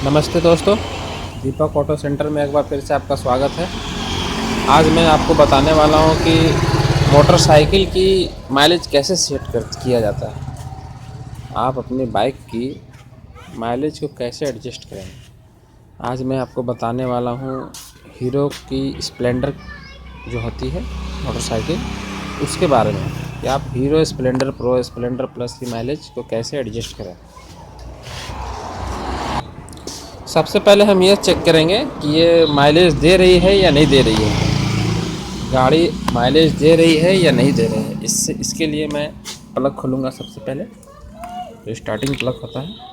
नमस्ते दोस्तों, दीपक auto centre में एक बार फिर से आपका स्वागत है। आज मैं आपको बताने वाला हूं कि मोटरसाइकिल की माइलेज कैसे सेट कर किया जाता है। आप अपनी बाइक की माइलेज को कैसे एडजस्ट करेंगे। आज मैं आपको बताने वाला हूं हीरो की स्प्लेंडर जो होती है मोटरसाइकिल, उसके बारे में कि आप hero Splendor pro, Splendor plus की माइलेज को कैसे एडजस्ट करें। सबसे पहले हम ये चेक करेंगे कि ये माइलेज दे रही है या नहीं दे रही है। गाड़ी माइलेज दे रही है या नहीं दे रही है, इसके लिए मैं प्लग खोलूँगा। सबसे पहले जो स्टार्टिंग प्लग होता है,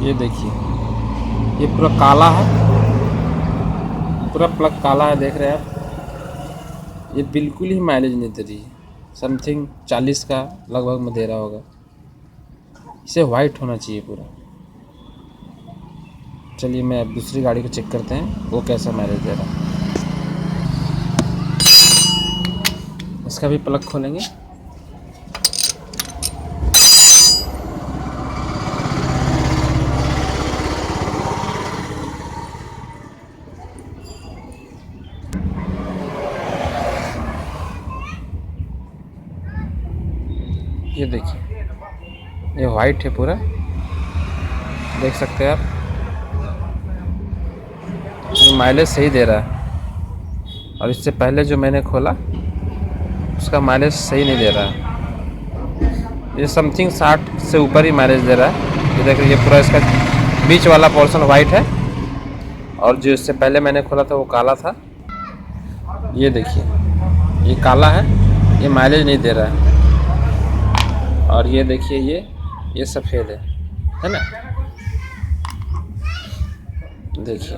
ये देखिए ये पूरा काला है, पूरा प्लग काला है, देख रहे हैं आप। ये बिल्कुल ही माइलेज नहीं दे रही है। समथिंग 40 का लगभग में दे रहा होगा। इसे वाइट होना चाहिए पूरा। चलिए मैं अब दूसरी गाड़ी को चेक करते हैं वो कैसा माइलेज दे रहा है। इसका भी प्लग खोलेंगे। ये देखिए ये वाइट है पूरा, देख सकते हैं आप। ये माइलेज सही दे रहा है और इससे पहले जो मैंने खोला उसका माइलेज सही नहीं दे रहा है। ये समथिंग 60 से ऊपर ही माइलेज दे रहा है। ये देखिए ये पूरा इसका बीच वाला पोर्शन वाइट है और जो इससे पहले मैंने खोला था वो काला था। ये देखिए ये काला है, ये माइलेज नहीं दे रहा है। और ये देखिए ये सफ़ेद है ना। देखिए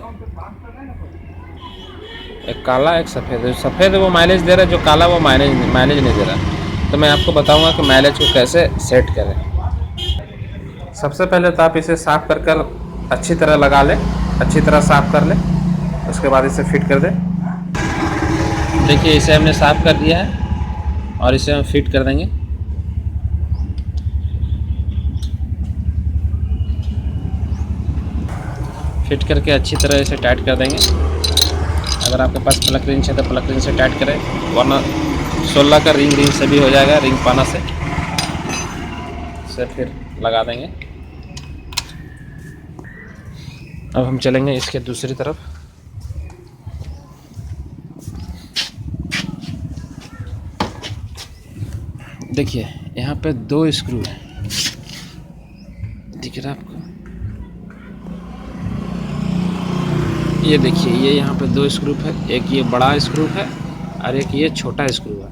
एक काला एक सफ़ेद है। सफ़ेद वो माइलेज दे रहा है, जो काला वो माइलेज नहीं दे रहा। तो मैं आपको बताऊंगा कि माइलेज को कैसे सेट करें। सबसे पहले तो आप इसे साफ़ कर अच्छी तरह लगा लें, अच्छी तरह साफ़ कर लें। उसके बाद इसे फिट कर दें। देखिए इसे हमने साफ़ कर दिया है और इसे हम फिट कर देंगे। फिट करके अच्छी तरह इसे टाइट कर देंगे। अगर आपके पास प्लग रिंच है तो प्लग रिंच से टाइट करें, वरना 16 का रिंग से भी हो जाएगा, रिंग पाना से फिर लगा देंगे। अब हम चलेंगे इसके दूसरी तरफ। देखिए यहाँ पे 2 स्क्रू है, दिख रहा है आपको। ये देखिए ये यहाँ पे 2 स्क्रू है, एक ये बड़ा स्क्रू है और एक ये छोटा स्क्रू है।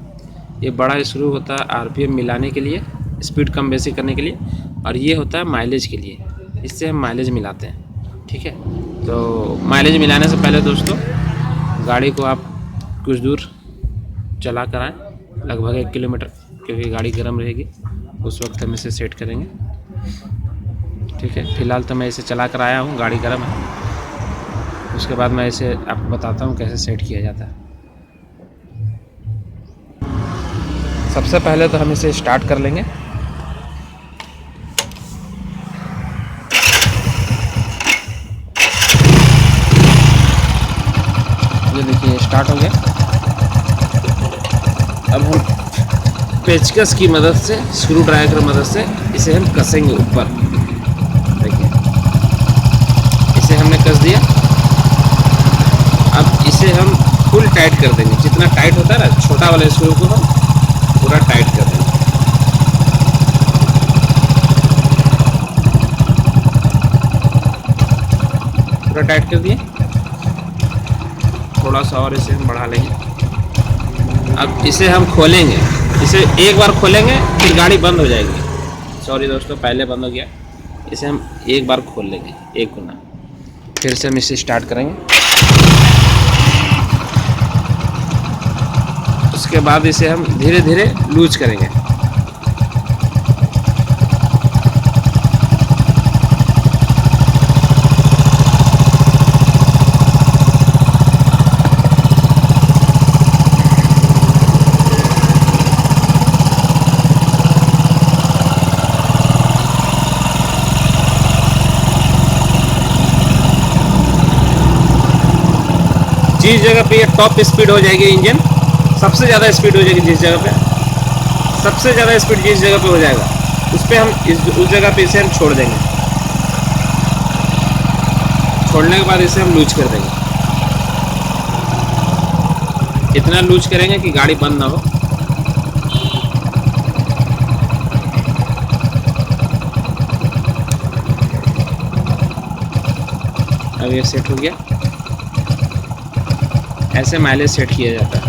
ये बड़ा स्क्रू होता है आरपीएम मिलाने के लिए, स्पीड कम बेसी करने के लिए, और ये होता है माइलेज के लिए। इससे हम माइलेज मिलाते हैं, ठीक है। तो माइलेज मिलाने से पहले दोस्तों गाड़ी को आप कुछ दूर चला कर आएँ, लगभग 1 किलोमीटर, क्योंकि गाड़ी गर्म रहेगी। उस वक्त हम इसे सेट करेंगे, ठीक है। फ़िलहाल तो मैं इसे चला कर आया हूँ, गाड़ी गर्म है। उसके बाद मैं इसे आपको बताता हूँ कैसे सेट किया जाता है। सबसे पहले तो हम इसे स्टार्ट कर लेंगे। ये देखिए स्टार्ट हो गया। अब हम पेचकस की मदद से, स्क्रू ड्राइवर की मदद से इसे हम कसेंगे ऊपर। देखिए इसे हमने कस दिया। अब इसे हम फुल टाइट कर देंगे। जितना टाइट होता है ना, छोटा वाले स्क्रू को हम पूरा टाइट कर देंगे। पूरा टाइट कर दिए। थोड़ा सा और इसे हम बढ़ा लेंगे। अब इसे हम खोलेंगे। इसे एक बार खोलेंगे फिर गाड़ी बंद हो जाएगी। सॉरी दोस्तों, पहले बंद हो गया। इसे हम एक बार खोल लेंगे, एक गुना। फिर से हम इसे स्टार्ट करेंगे। उसके बाद इसे हम धीरे धीरे लूज करेंगे। जिस जगह पे ये टॉप स्पीड हो जाएगी इंजन, सबसे ज़्यादा स्पीड हो जाएगी जिस जगह पे, सबसे ज़्यादा स्पीड जिस जगह पे हो जाएगा उस पर हम उस जगह पे इसे हम छोड़ देंगे। छोड़ने के बाद इसे हम लूज कर देंगे। इतना लूज करेंगे कि गाड़ी बंद ना हो। अब ये सेट हो गया। ऐसे माइलेज सेट किया जाता है।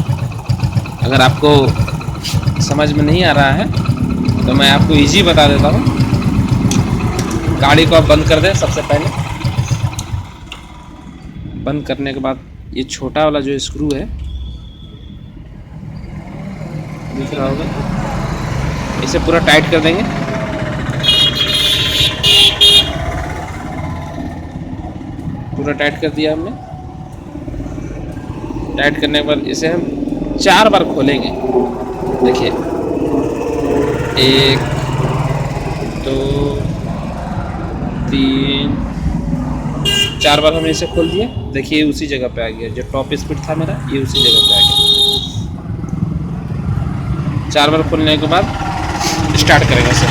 अगर आपको समझ में नहीं आ रहा है तो मैं आपको इजी बता देता हूँ। गाड़ी को आप बंद कर दें। सबसे पहले बंद करने के बाद ये छोटा वाला जो स्क्रू है, दिख रहा होगा, इसे पूरा टाइट कर देंगे। पूरा टाइट कर दिया हमने। टाइट करने के बाद इसे हम 4 बार खोलेंगे। देखिए, 1 2 3 4 बार हमने इसे खोल दिया। देखिए उसी जगह पे आ गया। जो टॉप स्पीड था मेरा, ये उसी जगह पे आ गया। 4 बार खोलने के बाद स्टार्ट करेंगे इसे।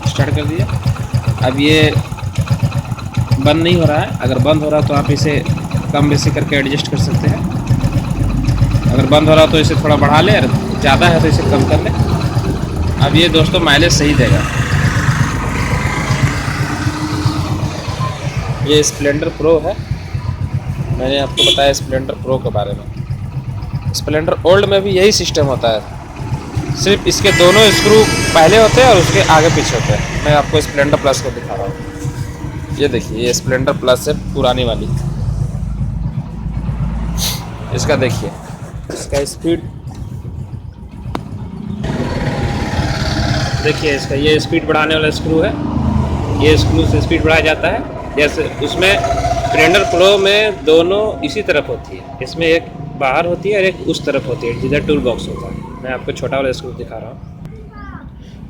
स्टार्ट कर दिया। अब ये बंद नहीं हो रहा है। अगर बंद हो रहा तो आप इसे कम बेसी करके एडजस्ट कर सकते हैं। अगर बंद हो रहा तो इसे थोड़ा बढ़ा ले, अगर ज़्यादा है तो इसे कम कर ले। अब ये दोस्तों माइलेज सही देगा। ये स्प्लेंडर प्रो है। मैंने आपको बताया स्प्लेंडर प्रो के बारे में। स्प्लेंडर ओल्ड में भी यही सिस्टम होता है, सिर्फ इसके दोनों स्क्रू पहले होते हैं और उसके आगे पीछे होते हैं। मैं आपको स्प्लेंडर प्लस को दिखा रहा हूँ। ये देखिए, ये स्प्लेंडर प्लस है पुरानी वाली। इसका देखिए, इसका स्पीड देखिए। इसका ये स्पीड बढ़ाने वाला स्क्रू है। ये स्क्रू से स्पीड बढ़ाया जाता है। जैसे उसमें स्प्लेंडर प्रो में दोनों इसी तरफ होती है। इसमें एक बाहर होती है और एक उस तरफ होती है जिधर टूल बॉक्स होता है। मैं आपको छोटा वाला स्क्रू दिखा रहा हूँ।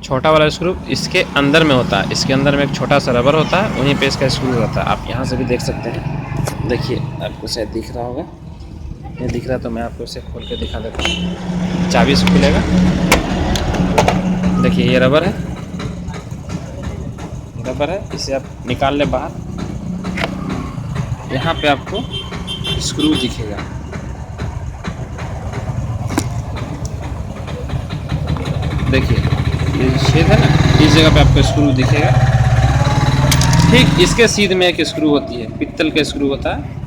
छोटा वाला स्क्रू इसके अंदर में होता है। इसके अंदर में एक छोटा सा रबर होता है, वहीं पे इसका स्क्रू रहता है। आप यहाँ से भी देख सकते हैं। देखिए, आपको शायद दिख रहा होगा। नहीं दिख रहा तो मैं आपको इसे खोल के दिखा देता हूँ। चाबी से खुलेगा। देखिए, ये रबर है। रबर है, इसे आप निकाल ले बाहर। यहाँ पे आपको स्क्रू दिखेगा। देखिए, ये छेद है ना, इस जगह पे आपको स्क्रू दिखेगा। ठीक इसके सीध में एक स्क्रू होती है, पित्तल का स्क्रू होता है।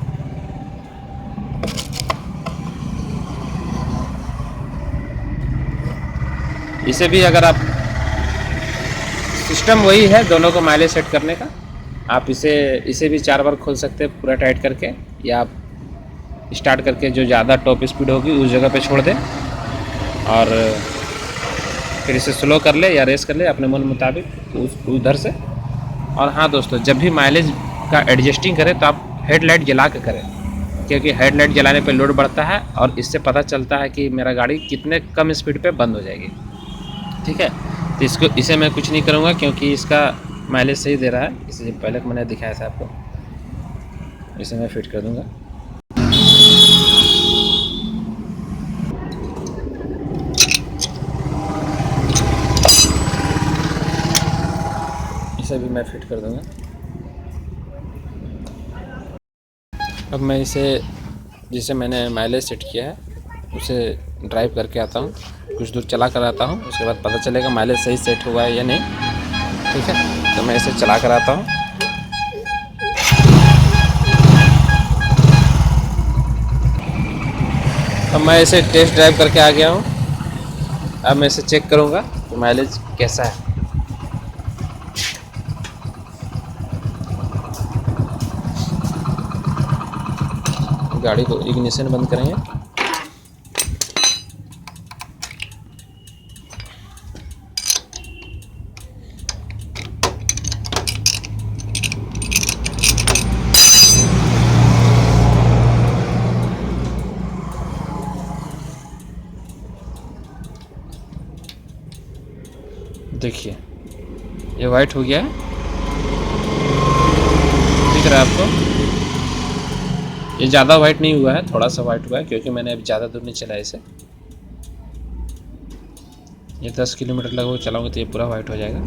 इसे भी अगर आप, सिस्टम वही है दोनों को माइलेज सेट करने का। आप इसे भी 4 बार खोल सकते हैं पूरा टाइट करके, या आप स्टार्ट करके जो ज़्यादा टॉप स्पीड होगी उस जगह पे छोड़ दें और फिर इसे स्लो कर ले या रेस कर ले अपने मन मुताबिक उधर से। और हाँ दोस्तों, जब भी माइलेज का एडजस्टिंग करें तो आप हेडलाइट जला के करें, क्योंकि हेडलाइट जलाने पे लोड बढ़ता है और इससे पता चलता है कि मेरा गाड़ी कितने कम स्पीड पे बंद हो जाएगी। ठीक है, तो इसे मैं कुछ नहीं करूँगा क्योंकि इसका माइलेज सही दे रहा है। इसे पहले मैंने दिखाया था आपको, इसे मैं फिट कर दूँगा। इसे भी मैं फिट कर दूँगा। अब मैं इसे, जिसे मैंने माइलेज सेट किया है, उसे ड्राइव करके आता हूँ। कुछ दूर चला कर आता हूँ, उसके बाद पता चलेगा माइलेज सही सेट हुआ है या नहीं। ठीक है, तो मैं इसे चला कर आता हूँ। अब मैं इसे टेस्ट ड्राइव करके आ गया हूँ। अब मैं इसे चेक करूँगा कि माइलेज कैसा है। गाड़ी को इग्निशन बंद करेंगे। देखिए, ये वाइट हो गया है। दिख रहा है आपको, ये ज़्यादा वाइट नहीं हुआ है, थोड़ा सा वाइट हुआ है क्योंकि मैंने अभी ज़्यादा दूर नहीं चलाया इसे। ये 10 किलोमीटर लगभग चलाऊँगा तो ये पूरा वाइट हो जाएगा।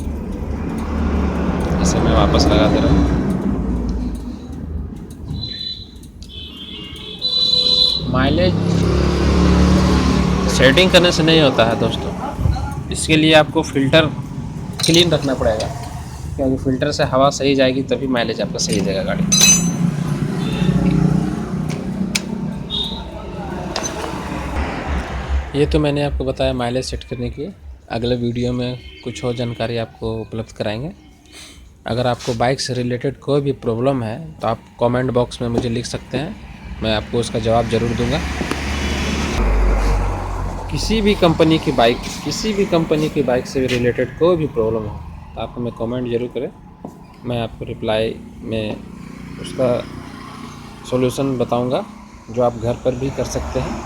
इसे मैं वापस लगा दे रहा हूँ। माइलेज सेटिंग करने से नहीं होता है दोस्तों, इसके लिए आपको फ़िल्टर क्लीन रखना पड़ेगा, क्योंकि फ़िल्टर से हवा सही जाएगी तभी माइलेज आपका सही देगा गाड़ी। ये तो मैंने आपको बताया माइलेज सेट करने के लिए। अगले वीडियो में कुछ और जानकारी आपको उपलब्ध कराएंगे। अगर आपको बाइक से रिलेटेड कोई भी प्रॉब्लम है तो आप कमेंट बॉक्स में मुझे लिख सकते हैं, मैं आपको उसका जवाब ज़रूर दूंगा। किसी भी कंपनी की बाइक से रिलेटेड कोई भी प्रॉब्लम हो तो आप हमें कमेंट ज़रूर करें, मैं आपको रिप्लाई में उसका सॉल्यूशन बताऊंगा जो आप घर पर भी कर सकते हैं।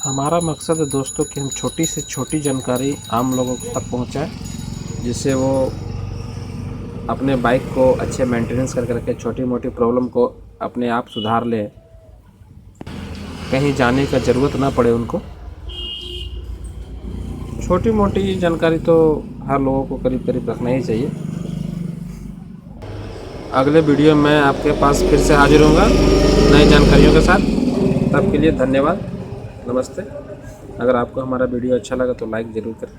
हमारा मकसद है दोस्तों कि हम छोटी से छोटी जानकारी आम लोगों तक पहुंचाएं, जिससे वो अपने बाइक को अच्छे मेंटेनेंस करके रखें, छोटी मोटी प्रॉब्लम को अपने आप सुधार लें, कहीं जाने का ज़रूरत ना पड़े उनको। छोटी मोटी जानकारी तो हर लोगों को करीब करीब रखना ही चाहिए। अगले वीडियो में आपके पास फिर से हाजिर होऊंगा नई जानकारियों के साथ। तब के लिए धन्यवाद, नमस्ते। अगर आपको हमारा वीडियो अच्छा लगा तो लाइक ज़रूर करें।